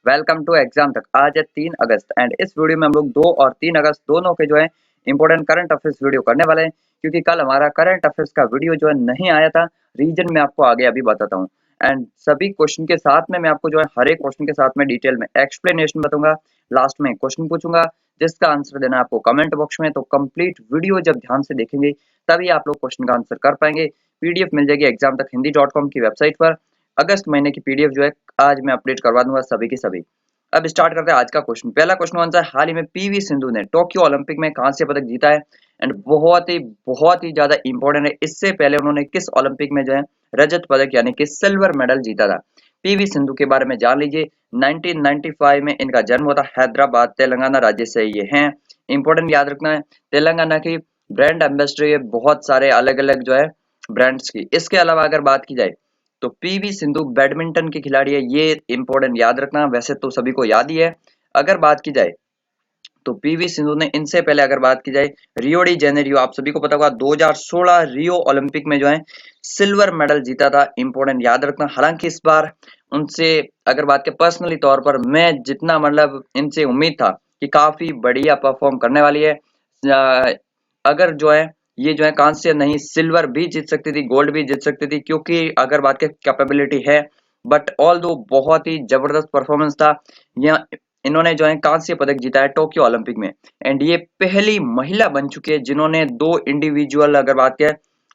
Welcome to exam तक। आज है 3 अगस्त एंड इस वीडियो में हम लोग 2 और 3 अगस्त दोनों के जो है इंपॉर्टेंट करंट अफेयर्स वीडियो करने वाले हैं, क्योंकि कल हमारा करंट अफेयर्स का वीडियो जो है नहीं आया था। रीजन मैं आपको आगे अभी बताता हूँ एंड सभी क्वेश्चन के साथ में मैं आपको जो है हर एक क्वेश्चन के साथ में डिटेल में एक्सप्लेनेशन बताऊंगा। लास्ट में क्वेश्चन पूछूंगा जिसका आंसर देना है आपको कमेंट बॉक्स में। तो कंप्लीट वीडियो जब ध्यान से देखेंगे तभी आप लोग क्वेश्चन का आंसर कर पाएंगे। पीडीएफ मिल जाएगी एग्जाम तक हिंदी.com की वेबसाइट पर। अगस्त महीने की पीडीएफ जो है आज मैं अपडेट करवा दूंगा सभी की सभी। अब स्टार्ट करते हैं आज का क्वेश्चन। पहला क्वेश्चन कौन सा है? हाल ही में पीवी सिंधु ने टोक्यो ओलंपिक में कांस्य पदक जीता है एंड बहुत ही ज्यादा इंपॉर्टेंट है। इससे पहले उन्होंने किस ओलंपिक में जो है रजत पदक यानी कि सिल्वर मेडल जीता था? पीवी सिंधु के बारे में जान लीजिए। 1995 में इनका जन्म हुआ था। हैदराबाद तेलंगाना राज्य से ये हैं। इंपॉर्टेंट याद रखना है, तेलंगाना की ब्रांड एम्बेसडर ये बहुत सारे अलग अलग जो है ब्रांड्स की। इसके अलावा अगर बात की जाए तो पीवी सिंधु बैडमिंटन की खिलाड़ी है, ये इंपॉर्टेंट याद रखना। वैसे तो सभी को याद ही है। अगर बात की जाए तो पीवी सिंधु ने इनसे पहले अगर बात की जाए रियो डी जेनेरियो, आप सभी को पता होगा 2016 रियो ओलंपिक में जो है सिल्वर मेडल जीता था। इंपॉर्टेंट याद रखना। हालांकि इस बार उनसे अगर बात के पर्सनली तौर पर मैं जितना मतलब इनसे उम्मीद था कि काफी बढ़िया परफॉर्म करने वाली है। अगर जो है ये जो है कांस्य नहीं सिल्वर भी जीत सकती थी, गोल्ड भी जीत सकती थी, क्योंकि अगर बात के कैपेबिलिटी है। बट ऑल दो बहुत ही जबरदस्त परफॉर्मेंस था। यहाँ इन्होंने जो है कांस्य पदक जीता है टोक्यो ओलंपिक में एंड ये पहली महिला बन चुकी है जिन्होंने 2 इंडिविजुअल अगर बात किया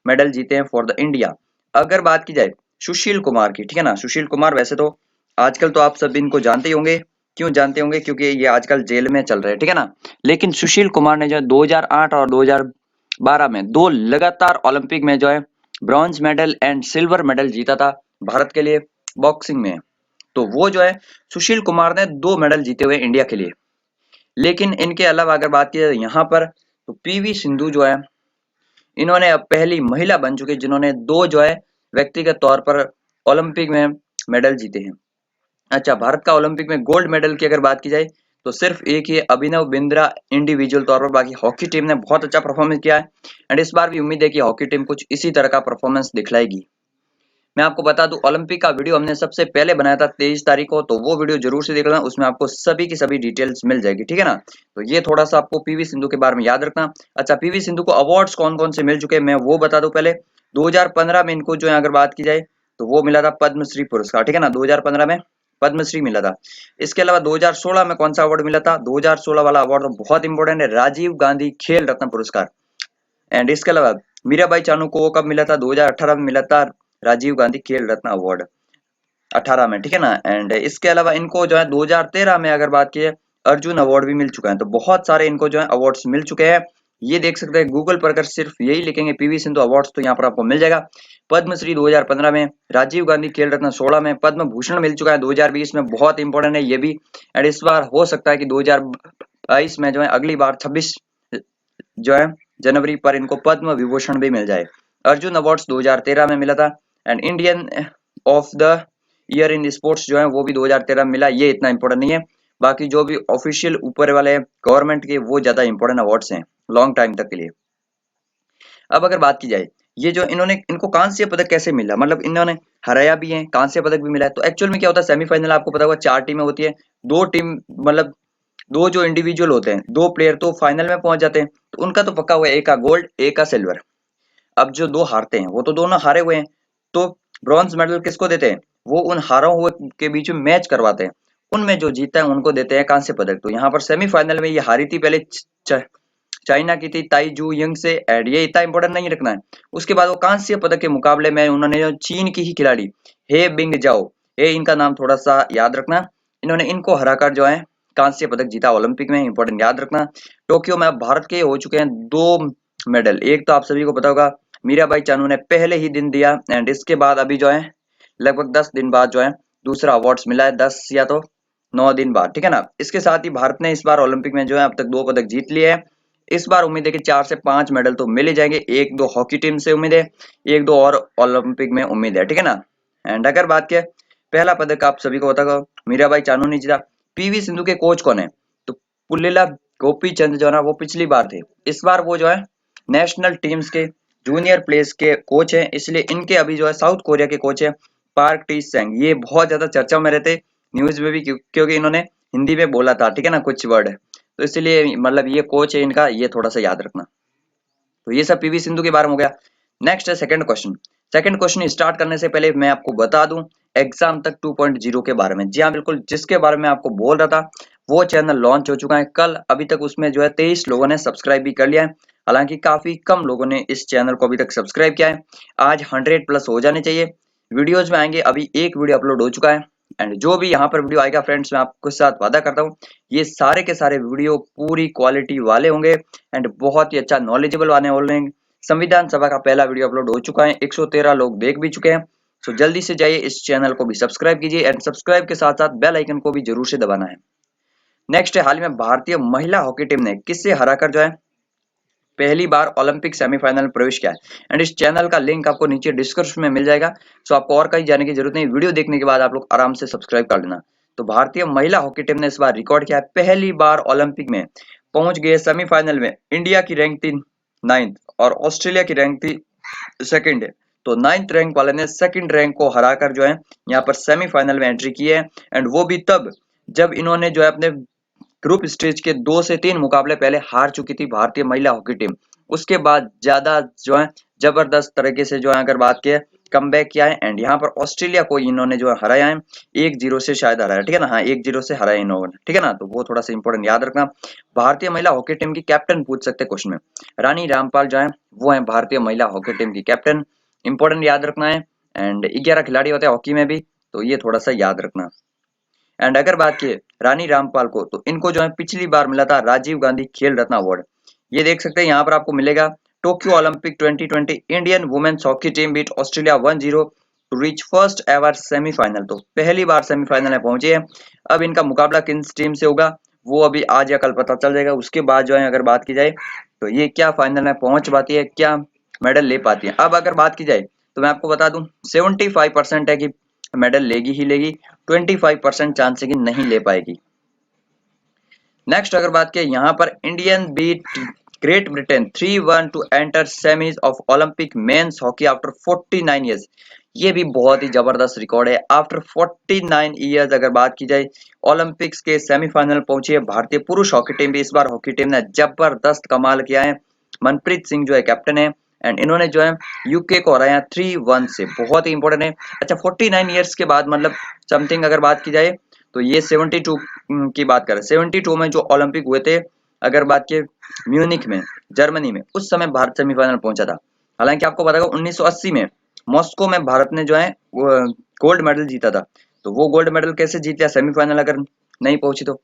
मेडल जीते हैं फॉर द इंडिया। अगर बात की जाए सुशील कुमार की, ठीक है ना, सुशील कुमार वैसे तो आजकल तो आप सब इनको जानते ही होंगे। क्यों जानते होंगे? क्योंकि ये आजकल जेल में चल रहे हैं, ठीक है ना। लेकिन सुशील कुमार ने जो है 2008 और 2012 में 2 लगातार ओलंपिक में जो है bronze medal and silver medal जीता था भारत के लिए बॉक्सिंग में। तो वो जो है सुशील कुमार ने 2 मेडल जीते हुए इंडिया के लिए। लेकिन इनके अलावा अगर बात की जाए यहाँ पर तो पीवी सिंधु जो है इन्होंने अब पहली महिला बन चुकी है जिन्होंने 2 जो है व्यक्तिगत तौर पर ओलंपिक में मेडल जीते हैं। अच्छा, भारत का ओलंपिक में गोल्ड मेडल की अगर बात की जाए तो सिर्फ एक ही अभिनव बिंद्रा इंडिविजुअल तौर पर, बाकी हॉकी टीम ने बहुत अच्छा परफॉर्मेंस किया है एंड इस बार भी उम्मीद है कि हॉकी टीम कुछ इसी तरह का परफॉर्मेंस दिखलाएगी। मैं आपको बता दूं ओलंपिक का वीडियो हमने सबसे पहले बनाया था 23 तारीख को, तो वो वीडियो जरूर से देख लेना, उसमें आपको सभी की सभी डिटेल्स मिल जाएगी, ठीक है ना। तो ये थोड़ा सा आपको पीवी सिंधु के बारे में याद रखना। अच्छा, पीवी सिंधु को अवार्ड्स कौन कौन से मिल चुके हैं मैं वो बता दूं पहले। 2015 में इनको जो है अगर बात की जाए तो वो मिला था पद्मश्री पुरस्कार, ठीक है ना, 2015 में पद्मश्री मिला था। इसके अलावा 2016 में कौन सा अवार्ड मिला था? 2016 वाला अवार्ड तो बहुत इंपॉर्टेंट है, राजीव गांधी खेल रत्न पुरस्कार। एंड इसके अलावा मीराबाई चानू को वो कब मिला था? 2018 में मिला था राजीव गांधी खेल रत्न अवार्ड, 18 में, ठीक है ना। एंड इसके अलावा इनको जो है 2013 में अगर बात की है अर्जुन अवार्ड भी मिल चुका है। तो बहुत सारे इनको जो है अवार्ड्स मिल चुके हैं। ये देख सकते हैं गूगल पर, अगर सिर्फ यही लिखेंगे पीवी सिंधु अवार्ड्स तो यहाँ पर आपको मिल जाएगा। पद्मश्री 2015 में, राजीव गांधी खेल रत्न 16 में, पद्म भूषण मिल चुका है 2020 में, बहुत इंपॉर्टेंट है ये भी। एंड इस बार हो सकता है कि 2022 में जो है अगली बार 26 जो है जनवरी पर इनको पद्म विभूषण भी मिल जाए। अर्जुन अवार्ड्स 2013 में मिला था and Indian of the year in sports जो है वो भी 2013 में मिला। ये इतना इंपॉर्टेंट नहीं है, बाकी जो भी ऑफिशियल ऊपर वाले गवर्नमेंट के वो ज्यादा इंपॉर्टेंट अवार्ड्स हैं लॉन्ग टाइम तक के लिए। अब अगर बात की जाए ये जो इन्होंने इनको कांस्य पदक कैसे मिला, मतलब इन्होंने हराया भी है, कांस्य पदक भी मिला है। तो एक्चुअल में क्या होता है, सेमीफाइनल आपको पता होगा 4 टीमें होती है, 2 टीम मतलब 2 जो इंडिविजुअल होते हैं 2 प्लेयर तो फाइनल में पहुंच जाते हैं। तो उनका तो पक्का हुआ है, एक का गोल्ड एक का सिल्वर। अब जो 2 हारते हैं वो तो दोनों हारे हुए हैं, तो ब्रॉन्ज मेडल किसको देते हैं? वो उन हारों हुए के बीच में मैच करवाते हैं, उनमें जो जीता है उनको देते हैं कांस्य पदक। तो यहाँ पर सेमीफाइनल में ये हारी थी पहले चाइना की थी ताई जू यंग से, एंड ये इतना इंपॉर्टेंट नहीं रखना है। उसके बाद वो कांस्य पदक के मुकाबले में उन्होंने जो चीन की ही खिलाड़ी हे बिंग जाओ, ये इनका नाम थोड़ा सा याद रखना, इन्होंने इनको हराकर जो है कांस्य पदक जीता ओलंपिक में, इंपॉर्टेंट याद रखना। टोक्यो में अब भारत के हो चुके हैं 2 मेडल। एक तो आप सभी को पता होगा मीराबाई चानू ने पहले ही दिन दिया एंड इसके बाद अभी जो है लगभग 10 दिन बाद जो है दूसरा अवार्ड्स मिला है, 10 या तो 9 दिन बाद, ठीक है ना। इसके साथ ही भारत ने इस बार ओलंपिक में जो है अब तक 2 पदक जीत लिए हैं। इस बार उम्मीद है कि 4 से 5 मेडल तो मिल ही जाएंगे। 1-2 हॉकी टीम से उम्मीद है, 1-2 और ओलंपिक में उम्मीद है, ठीक है ना। एंड अगर बात की पहला पदक आप सभी को पता होगा मीराबाई चानू ने जीता। पीवी सिंधु के कोच कौन है? तो पुल्लेला गोपीचंद जो है ना वो पिछली बार थे, इस बार वो जो है नेशनल टीम्स के जूनियर प्लेयर्स के कोच हैं, इसलिए इनके अभी जो है साउथ कोरिया के कोच है पार्क टी सेंग। ये बहुत ज्यादा चर्चा में रहते, न्यूज में भी, क्योंकि इन्होंने हिंदी में बोला था, ठीक है ना, कुछ वर्ड, तो इसलिए मतलब ये कोच है इनका, ये थोड़ा सा याद रखना। तो ये सब पीवी सिंधु के बारे में हो गया। नेक्स्ट है second question. Second question start करने से पहले मैं आपको बता दूं एग्जाम तक 2.0 के बारे में। जी हाँ बिल्कुल, जिसके बारे में आपको बोल रहा था वो चैनल लॉन्च हो चुका है कल। अभी तक उसमें जो है 23 लोगों ने सब्सक्राइब भी कर लिया है, हालांकि काफी कम लोगों ने इस चैनल को अभी तक सब्सक्राइब किया है। आज 100 प्लस हो जाने चाहिए। वीडियोज में आएंगे, अभी एक वीडियो अपलोड हो चुका है, एंड जो भी यहाँ पर वीडियो आएगा फ्रेंड्स, मैं आपके साथ वादा करता हूँ ये सारे के सारे वीडियो पूरी क्वालिटी वाले होंगे एंड बहुत ही अच्छा नॉलेजेबल आने वाले हैं। संविधान सभा का पहला वीडियो अपलोड हो चुका है, 113 लोग देख भी चुके हैं। सो जल्दी से जाइए इस चैनल को भी सब्सक्राइब कीजिए एंड सब्सक्राइब के साथ साथ बेल आइकन को भी जरूर से दबाना है। नेक्स्ट है, हाल ही में भारतीय महिला हॉकी टीम ने किससे हराकर जो है पहली बार ओलंपिक सेमीफाइनल में प्रवेश किया है। एंड इस चैनल का लिंक आपको नीचे डिस्क्रिप्शन में मिल जाएगा। सो आपको और कहीं जाने की जरूरत नहीं, वीडियो देखने के बाद आप लोग आराम से सब्सक्राइब कर लेना। तो भारतीय महिला हॉकी टीम ने इस बार रिकॉर्ड किया है, पहली बार ओलंपिक में पहुंच गए सेमीफाइनल में। इंडिया की रैंक थी 9th और ऑस्ट्रेलिया की रैंक थी 2nd है। तो 9th रैंक वाले ने 2nd रैंक को हराकर जो है यहाँ पर सेमीफाइनल में एंट्री की है। एंड वो भी तब जब इन्होंने जो है अपने ग्रुप स्टेज के 2 से 3 मुकाबले पहले हार चुकी थी भारतीय महिला हॉकी टीम। उसके बाद ज्यादा जो है जबरदस्त तरीके से जो है अगर बात की कमबैक किया है एंड यहाँ पर ऑस्ट्रेलिया को इन्होंने जो है हराया है 1-0 से शायद हराया, ठीक है ना, हाँ 1-0 से हराया इन्होंने, ठीक है ना। तो वो थोड़ा सा इंपॉर्टेंट याद रखना। भारतीय महिला हॉकी टीम की कैप्टन पूछ सकते क्वेश्चन में, रानी रामपाल जो है वो है भारतीय महिला हॉकी टीम की कैप्टन, इंपॉर्टेंट याद रखना है। एंड 11 खिलाड़ी होते हैं हॉकी में भी, तो ये थोड़ा सा याद रखना। एंड अगर बात की रानी रामपाल को, तो इनको जो है पिछली बार मिला था राजीव गांधी खेल रत्न अवार्ड। ये देख सकते हैं यहाँ पर आपको मिलेगा। Tokyo Olympic 2020 Indian women's hockey team beat Australia 1-0 to reach first ever semifinal. तो पहली बार सेमीफाइनल में पहुंचे हैं। अब इनका मुकाबला किन टीम से होगा वो अभी आज या कल पता चल जाएगा। उसके बाद जो है अगर बात की जाए तो ये क्या फाइनल में पहुंच पाती है, क्या मेडल ले पाती है। अब अगर बात की जाए तो मैं आपको बता दूं 75% है कि मेडल लेगी ही लेगी, 25% चांस है कि नहीं ले पाएगी। नेक्स्ट अगर बात करें यहाँ पर Indian beat Great Britain 3-1 to enter semis of Olympic men's hockey after 49 years. ये भी बहुत ही जबरदस्त रिकॉर्ड है। आफ्टर 49 ईयर्स अगर बात की जाए ओलंपिक्स के सेमीफाइनल पहुंची है भारतीय पुरुष हॉकी टीम भी। इस बार हॉकी टीम ने जबरदस्त कमाल किया है। मनप्रीत सिंह जो है कैप्टन है एंड इन्होंने जो है यूके को हराया 3-1 से, बहुत ही इंपॉर्टेंट है। अच्छा 49 ईयर्स के बाद मतलब समथिंग अगर बात की जाए तो ये 72 की बात करें, 72 में जो ओलंपिक हुए थे, अगर बात की म्यूनिक में जर्मनी में, उस समय भारत सेमीफाइनल पहुंचा था। हालांकि आपको पता होगा 1980 में मॉस्को में भारत ने जो है गोल्ड मेडल जीता था। तो वो गोल्ड मेडल कैसे जीत लिया सेमीफाइनल अगर नहीं पहुंची तो।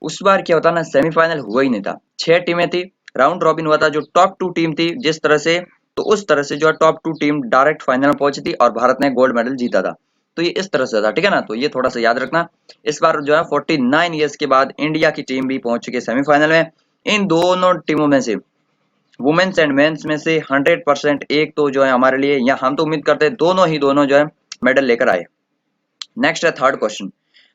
उस बार क्या होता ना, सेमीफाइनल हुआ ही नहीं था, 6 टीमें थी, राउंड रॉबिन हुआ था, जो टॉप 2 टीम थी जिस तरह से, तो उस तरह से जो है टॉप 2 टीम डायरेक्ट फाइनल में पहुंची थी और भारत ने गोल्ड मेडल जीता था। तो ये इस तरह से था, ठीक है ना। तो ये थोड़ा सा याद रखना। इस बार जो है 49 ईयर्स के बाद इंडिया की टीम भी पहुंच चुकी है सेमीफाइनल में। इन दोनों टीमों में से वुमेन्स एंड मेंस में से 100% एक तो जो है हमारे लिए, या हम तो उम्मीद करते हैं दोनों जो है मेडल लेकर आए। नेक्स्ट है थर्ड क्वेश्चन,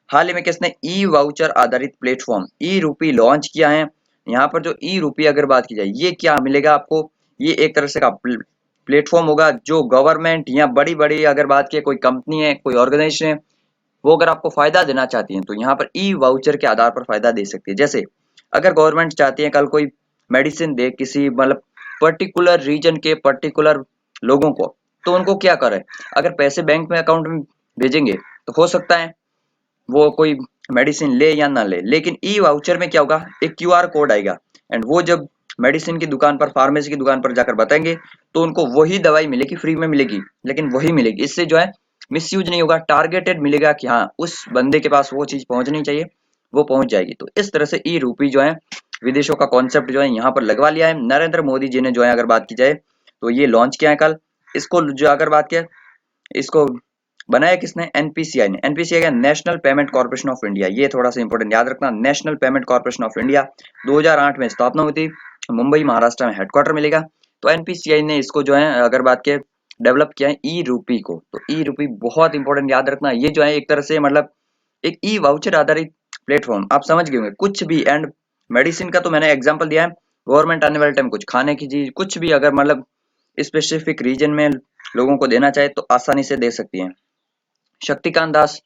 हाल ही में किसने ई वाउचर आधारित प्लेटफॉर्म ई रूपी लॉन्च किया है। यहाँ पर जो ई रूपी अगर बात की जाए ये क्या मिलेगा आपको, ये एक तरह से का प्लेटफॉर्म होगा जो गवर्नमेंट या बड़ी बड़ी अगर बात की कोई कंपनी है, कोई ऑर्गेनाइजेशन है, वो अगर आपको फायदा देना चाहती है तो यहाँ पर ई वाउचर के आधार पर फायदा दे सकती है। जैसे अगर गवर्नमेंट चाहती है कल कोई मेडिसिन दे किसी मतलब पर्टिकुलर रीजन के पर्टिकुलर लोगों को, तो उनको क्या करे, अगर पैसे बैंक में अकाउंट में भेजेंगे तो हो सकता है वो कोई मेडिसिन ले या ना ले, लेकिन ई वाउचर में क्या होगा, एक क्यूआर कोड आएगा एंड वो जब मेडिसिन की दुकान पर, फार्मेसी की दुकान पर जाकर बताएंगे तो उनको वही दवाई मिलेगी, फ्री में मिलेगी, लेकिन वही मिलेगी। इससे जो है मिसयूज नहीं होगा, टारगेटेड मिलेगा कि हाँ उस बंदे के पास वो चीज पहुंचनी चाहिए, वो पहुंच जाएगी। तो इस तरह से ई रूपी जो है विदेशों का कॉन्सेप्ट जो है यहाँ पर लगवा लिया है नरेंद्र मोदी जी ने, जो है अगर बात की जाए तो ये लॉन्च किया है कल। इसको जो अगर बात किया, इसको बनाया किसने, एनपीसीआई ने। एनपीसीआई का national payment corporation of India, ये थोड़ा सा इंपॉर्टेंट याद रखना। National payment corporation of India 2008 में स्थापना हुई थी, मुंबई महाराष्ट्र में हेडक्वार्टर मिलेगा। तो एनपीसीआई ने इसको जो है अगर बात के डेवलप किया है ई रूपी को। तो ई रूपी बहुत इंपॉर्टेंट याद रखना, ये जो है एक तरह से मतलब एक ई वाउचर आधारित प्लेटफॉर्म, आप समझ गए होंगे कुछ भी। एंड मेडिसिन का तो मैंने एग्जांपल दिया है, गवर्नमेंट आने वाले टाइम कुछ खाने की चीज कुछ भी अगर मतलब स्पेसिफिक रीजन में लोगों को देना चाहे तो आसानी से दे सकती है। शक्तिकांत दास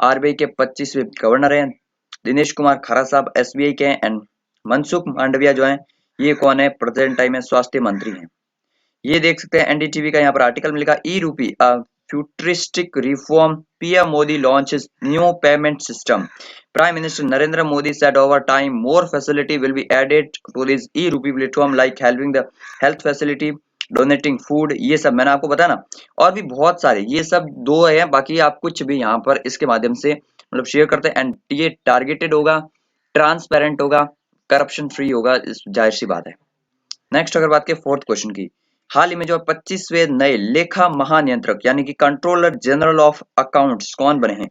आरबीआई के 25वें गवर्नर हैं। दिनेश कुमार खरा साहब एसबीआई के हैं। एंड मनसुख मांडविया जो है ये कौन है, प्रेजेंट टाइम में स्वास्थ्य मंत्री हैं। ये देख सकते हैं एनडीटीवी का यहाँ पर आर्टिकल मिलेगा, ई रूपी futuristic reform, PM Modi launches new payment system, prime minister Narendra Modi said over time more facility will be added to this e-rupee platform like helping the health facility, donating food, ये सब मैंने आपको बताया ना। और भी बहुत सारे, ये सब दो है, बाकी आप कुछ भी यहाँ पर इसके माध्यम से मतलब शेयर करते हैं। एंड ये टारगेटेड होगा, ट्रांसपेरेंट होगा, करप्शन फ्री होगा, जाहिर सी बात है। नेक्स्ट अगर बात करें फोर्थ क्वेश्चन की, हाल ही में जो 25वें नए लेखा महानियंत्रक यानी कि कंट्रोलर जनरल ऑफ अकाउंट्स कौन बने हैं।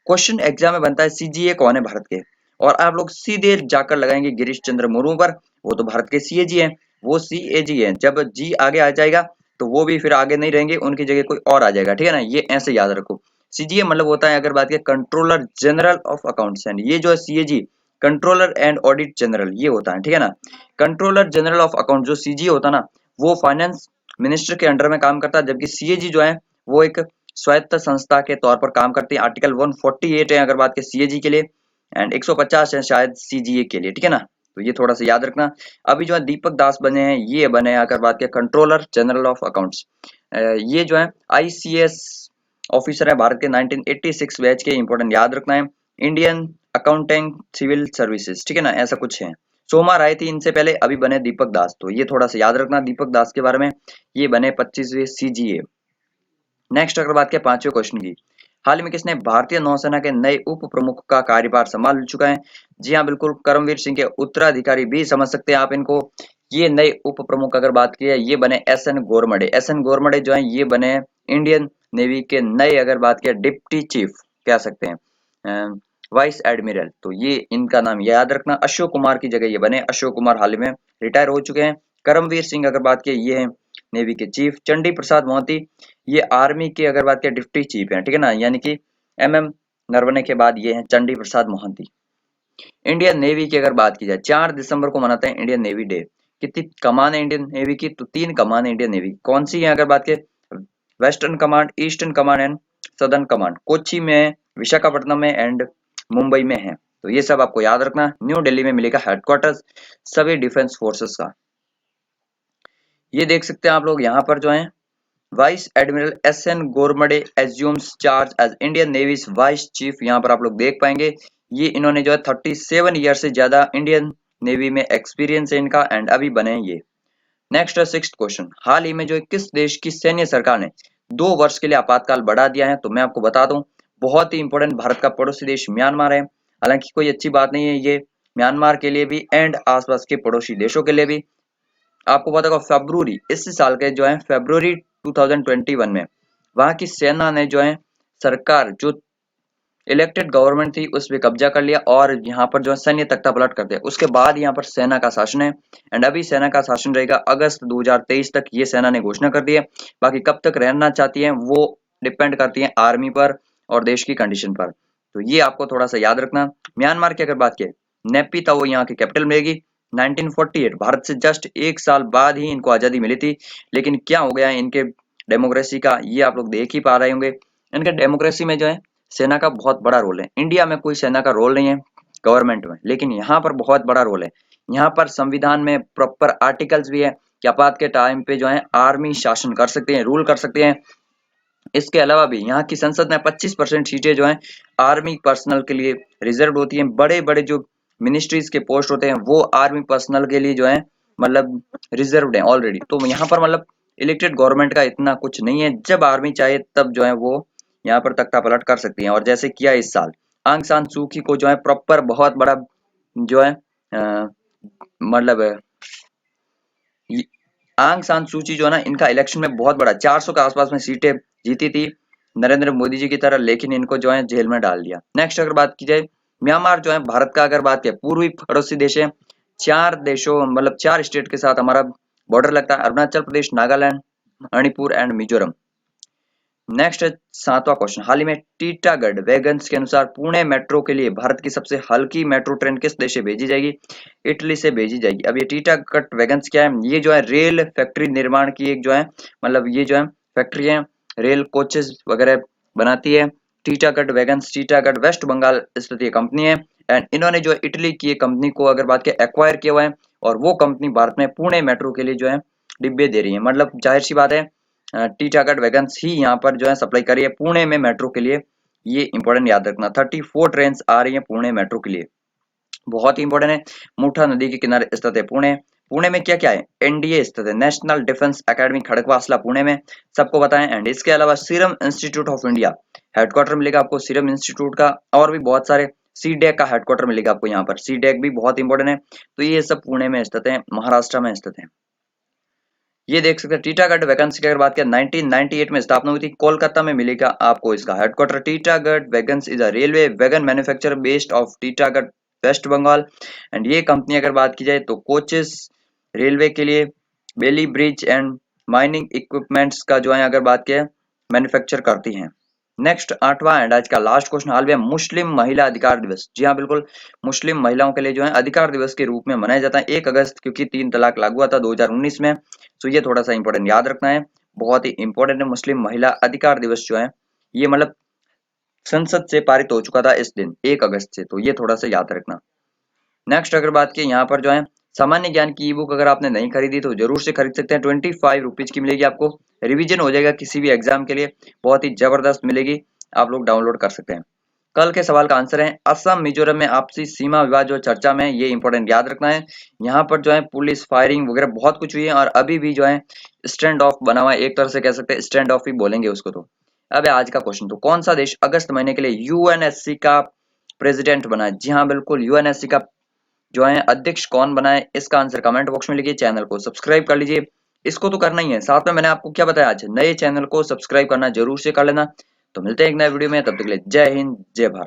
क्वेश्चन एग्जाम में बनता है सीजीए कौन है भारत के, और आप लोग सीधे जाकर लगाएंगे गिरीश चंद्र मुर्मू पर, वो तो भारत के सीएजी हैं, वो सीएजी हैं। जब जी आगे आ जाएगा तो वो भी फिर आगे नहीं रहेंगे, उनकी जगह कोई और आ जाएगा, ठीक है ना, ये ऐसे याद रखो। सीजीए मतलब होता है अगर बात करें controller general of accounts, and ये जो है CAG controller and audit general ये होता है, ठीक है ना। कंट्रोलर जनरल ऑफ अकाउंट जो सीजी होता है ना, वो फाइनेंस मिनिस्टर के अंडर में काम करता है, जबकि सीएजी जो है वो एक स्वायत्त संस्था के तौर पर काम करती है। आर्टिकल 148 है अगर बात करें सीएजी के लिए, एंड 150 है शायद सीजीए के लिए, ठीक है ना। तो ये थोड़ा सा याद रखना। अभी जो है दीपक दास बने हैं, ये बने हैं अगर बात करें कंट्रोलर जनरल ऑफ अकाउंट्स। ये जो है आईसीएस ऑफिसर है भारत के 1986 बैच के, इंपॉर्टेंट याद रखना है। इंडियन अकाउंटेंट सिविल सर्विसेज, ठीक है ना, ऐसा कुछ है। सोमा राय थी इनसे पहले, अभी बने दीपक दास, तो ये थोड़ा सा याद रखना दीपक दास के बारे में। ये बने 25वें सीजीए। नेक्स्ट अगर बात करें पांचवें क्वेश्चन की, हाल में किसने भारतीय नौसेना के नए उप प्रमुख का कार्यभार संभाल चुका है। जी हाँ बिल्कुल, करमवीर सिंह के उत्तराधिकारी भी समझ सकते हैं आप इनको। ये नए उप प्रमुख अगर बात की है, ये बने एसएन गोरमडे। एसएन गोरमडे जो है ये बने इंडियन नेवी के नए अगर बात की डिप्टी चीफ कह सकते हैं, वाइस एडमिरल, तो ये इनका नाम याद रखना। अशोक कुमार की जगह ये बने, अशोक कुमार हाल ही में रिटायर हो चुके हैं। करमवीर सिंह अगर बात की ये है नेवी के चीफ। चंडी प्रसाद मोहंती ये आर्मी के अगर बात करें डिप्टी चीफ है, ठीक है ना, यानी कि एमएम नरवणे के बाद ये हैं चंडी प्रसाद मोहंती। इंडियन नेवी की अगर बात की जाए, 4 दिसंबर को मनाते हैं इंडियन नेवी डे। कितनी कमान है इंडियन नेवी की, तो 3 कमान है इंडियन नेवी। कौन सी है अगर बात करें, western command, eastern command and southern command. Kochi में है, विशाखापट्टनम में एंड मुंबई में है, तो ये सब आपको याद रखना। न्यू दिल्ली में मिलेगा हेडक्वार्टर्स सभी डिफेंस फोर्सेस का। ये देख सकते हैं आप लोग यहाँ पर जो है vice admiral SN Ghormade assumes charge as Indian navy's vice chief, यहाँ पर आप लोग देख पाएंगे। ये इन्होंने जो है 37 ईयर से ज्यादा इंडियन नेवी में एक्सपीरियंस है इनका, एंड अभी बने हैं ये। नेक्स्ट है सिक्स्थ क्वेश्चन, हाल ही में जो किस देश की सैन्य सरकार ने 2 वर्ष के लिए आपातकाल बढ़ा दिया है, तो मैं आपको बता दूं बहुत ही इंपॉर्टेंट, भारत का पड़ोसी देश म्यांमार है। हालांकि कोई अच्छी बात नहीं है ये म्यांमार के लिए भी एंड आसपास के पड़ोसी देशों के लिए भी। आपको पता होगा फरवरी इस साल के जो है फरवरी 2021 में वहां की सेना ने जो है सरकार जो इलेक्टेड गवर्नमेंट थी उस पे कब्जा कर लिया, और यहाँ पर जो है सैन्य तख्ता पलट कर दिया। उसके बाद यहाँ पर सेना का शासन है, एंड अभी सेना का शासन रहेगा अगस्त 2023 तक, ये सेना ने घोषणा कर दी है। बाकी कब तक रहना चाहती है वो डिपेंड करती है आर्मी पर और देश की कंडीशन पर, तो ये आपको थोड़ा सा याद रखना। म्यांमार की अगर बात करें, नेपिताओ यहाँ की कैपिटल मिलेगी। 1948 भारत से जस्ट 1 साल बाद ही इनको आजादी मिली थी, लेकिन क्या हो गया है इनके डेमोक्रेसी का, ये आप लोग देख ही पा रहे होंगे। इनके डेमोक्रेसी में जो है सेना का बहुत बड़ा रोल है। इंडिया में कोई सेना का रोल नहीं है गवर्नमेंट में, लेकिन यहाँ पर बहुत बड़ा रोल है। यहाँ पर संविधान में प्रॉपर आर्टिकल्स भी है कि आपात के टाइम पे जो है आर्मी शासन कर सकते हैं, रूल कर सकते हैं। इसके अलावा भी यहाँ की संसद में 25% सीटें जो हैं आर्मी पर्सनल के लिए रिजर्व होती हैं। बड़े बड़े जो मिनिस्ट्रीज के पोस्ट होते हैं वो आर्मी पर्सनल के लिए जो है मतलब रिजर्व है ऑलरेडी। तो यहाँ पर मतलब इलेक्टेड गवर्नमेंट का इतना कुछ नहीं है, जब आर्मी चाहे तब जो है वो यहाँ पर तख्ता पलट कर सकती है। और जैसे किया इस साल आंग सान सू की को जो है प्रॉपर बहुत बड़ा जो है मतलब आंग सान सूची जो है ना इनका इलेक्शन में बहुत बड़ा 400 के आसपास में सीटें जीती थी नरेंद्र मोदी जी की तरह, लेकिन इनको जो है जेल में डाल दिया। नेक्स्ट अगर बात की जाए, म्यांमार जो है भारत का अगर बात करें पूर्वी पड़ोसी देश है। 4 देशों मतलब 4 स्टेट के साथ हमारा बॉर्डर लगता है, अरुणाचल प्रदेश, नागालैंड, मणिपुर एंड मिजोरम। नेक्स्ट है 7वां क्वेश्चन, हाल ही में टीटागढ़ वैगन्स के अनुसार पुणे मेट्रो के लिए भारत की सबसे हल्की मेट्रो ट्रेन किस देश से भेजी जाएगी। इटली से भेजी जाएगी। अब ये टीटागढ़ वैगन्स क्या है, ये जो है रेल फैक्ट्री निर्माण की एक जो है मतलब ये जो है फैक्ट्री है, रेल कोचेस वगैरह बनाती है, टीटागढ़ वैगन्स, टीटागढ़ वेस्ट बंगाल स्थित ये कंपनी है। एंड इन्होंने जो है इटली की कंपनी को अगर बात की एक्वायर किया हुआ है, और वो कंपनी भारत में पुणे मेट्रो के लिए जो है डिब्बे दे रही है। मतलब जाहिर सी बात है टीटागढ़ वैगन्स ही यहाँ पर जो है सप्लाई कर रही है पुणे में मेट्रो के लिए। ये इंपॉर्टेंट याद रखना, 34 ट्रेन आ रही है पुणे मेट्रो के लिए, बहुत ही इंपॉर्टेंट है। मुठा नदी के किनारे स्थित है पुणे। पुणे में क्या क्या है, एनडीए स्थित है, national defence academy Khadakwasla Pune में, सबको बताएं। एंड इसके अलावा serum institute of India headquarter मिलेगा आपको सीरम इंस्टीट्यूट का, और भी बहुत सारे सीडेक का हेडक्वार्टर मिलेगा आपको यहाँ पर, सीडेक भी बहुत इंपॉर्टेंट है। तो ये सब पुणे में स्थित है, महाराष्ट्र में स्थित है। ये देख सकते हैं टीटागढ़ वैगन्स की अगर बात करें 1998 में स्थापना हुई थी, कोलकाता में मिलेगा आपको इसका headquarter. Titagarh wagons is a railway wagon manufacturer based of Titagarh West Bengal. And ये कंपनी अगर बात की जाए तो कोचेस रेलवे के लिए, Bailey bridge and mining equipments का जो है अगर बात की मैन्युफैक्चर करती हैं। नेक्स्ट 8वां एंड आज का लास्ट क्वेश्चन, हाल में मुस्लिम महिला अधिकार दिवस, जी हाँ बिल्कुल, मुस्लिम महिलाओं के लिए जो है अधिकार दिवस के रूप में मनाया जाता है 1 अगस्त, क्योंकि 3 तलाक लागू हुआ था 2019 में। तो ये थोड़ा सा इंपॉर्टेंट याद रखना है, बहुत ही इंपॉर्टेंट है। मुस्लिम महिला अधिकार दिवस जो है ये मतलब संसद से पारित हो चुका था इस दिन 1 अगस्त से, तो ये थोड़ा सा याद रखना। नेक्स्ट अगर बात की यहाँ पर जो है सामान्य ज्ञान की ई बुक अगर आपने नहीं खरीदी तो जरूर से खरीद सकते हैं, 25 रुपीज की मिलेगी आपको, रिवीजन हो जाएगा किसी भी एग्जाम के लिए, बहुत ही जबरदस्त मिलेगी, आप लोग डाउनलोड कर सकते हैं। कल के सवाल का आंसर है असम मिजोरम में आपसी सीमा विवाद जो चर्चा में, ये इंपॉर्टेंट याद रखना है। यहाँ पर जो है पुलिस फायरिंग वगैरह बहुत कुछ हुई है, और अभी भी जो है स्टैंड ऑफ बना हुआ है, एक तरह से कह सकते हैं स्टैंड ऑफ ही बोलेंगे उसको। तो अब आज का क्वेश्चन, तो कौन सा देश अगस्त महीने के लिए यूएनएससी का प्रेसिडेंट बना है, जी हाँ बिल्कुल, यूएनएससी का जो है अध्यक्ष कौन बना है, इसका आंसर कमेंट बॉक्स में लिखिए, चैनल को सब्सक्राइब कर लीजिए, इसको तो करना ही है। साथ में मैंने आपको क्या बताया, आज नए चैनल को सब्सक्राइब करना जरूर से कर लेना। तो मिलते हैं एक नए वीडियो में, तब तक के लिए जय हिंद जय भारत।